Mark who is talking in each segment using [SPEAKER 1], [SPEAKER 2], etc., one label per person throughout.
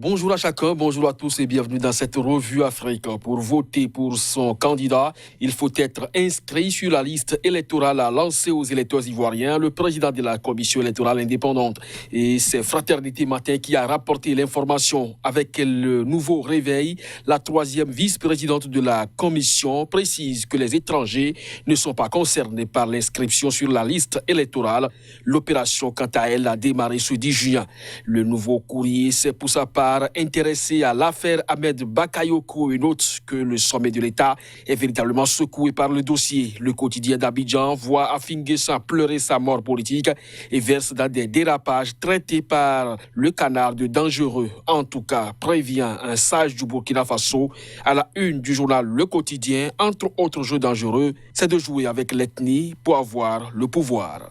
[SPEAKER 1] Bonjour à chacun, bonjour à tous et bienvenue dans cette revue Afrique. Pour voter pour son candidat, il faut être inscrit sur la liste électorale à lancer aux électeurs ivoiriens le président de la commission électorale indépendante. Et c'est Fraternité Matin qui a rapporté l'information. Avec le nouveau réveil, la troisième vice-présidente de la commission précise que les étrangers ne sont pas concernés par l'inscription sur la liste électorale. L'opération, quant à elle, a démarré ce 10 juin. Le nouveau courrier s'est pour sa part intéressé à l'affaire Ahmed Bakayoko et note que le sommet de l'État est véritablement secoué par le dossier. Le quotidien d'Abidjan voit Afinguessa pleurer sa mort politique et verse dans des dérapages traités par le canard de dangereux. En tout cas, prévient un sage du Burkina Faso à la une du journal Le Quotidien. Entre autres jeux dangereux, c'est de jouer avec l'ethnie pour avoir le pouvoir.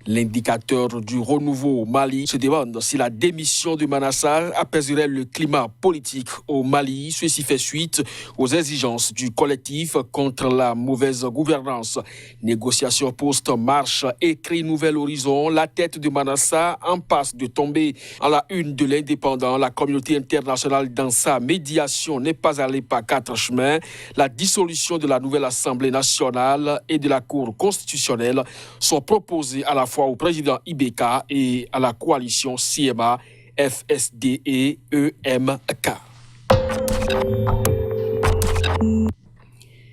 [SPEAKER 1] L'indicateur du renouveau au Mali se demande si la démission de Manassar apaiserait le climat politique au Mali. Ceci fait suite aux exigences du collectif contre la mauvaise gouvernance. Négociation post-marche, écrit Nouvel Horizon. La tête de Manassar en passe de tomber à la une de l'Indépendant. La communauté internationale dans sa médiation n'est pas allée par quatre chemins. La dissolution de la nouvelle Assemblée nationale et de la Cour constitutionnelle sont proposées à la fois au président Ibeka et à la coalition CMA, FSD et EMK.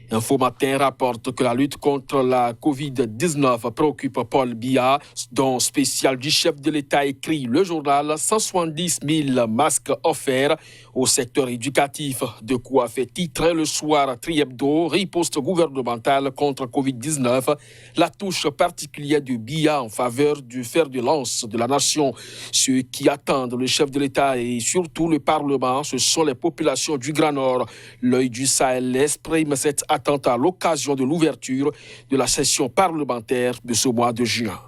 [SPEAKER 1] Info Matin rapporte que la lutte contre la Covid-19 préoccupe Paul Biya, dont spécial du chef de l'État écrit le journal 170 000 masques offerts au secteur éducatif. De quoi fait titrer le soir Triebdo, riposte gouvernementale contre Covid-19, la touche particulière de Biya en faveur du fer de lance de la nation. Ceux qui attendent le chef de l'État et surtout le Parlement, ce sont les populations du Grand Nord. L'œil du Sahel exprime cette attente à l'occasion de l'ouverture de la session parlementaire de ce mois de juin.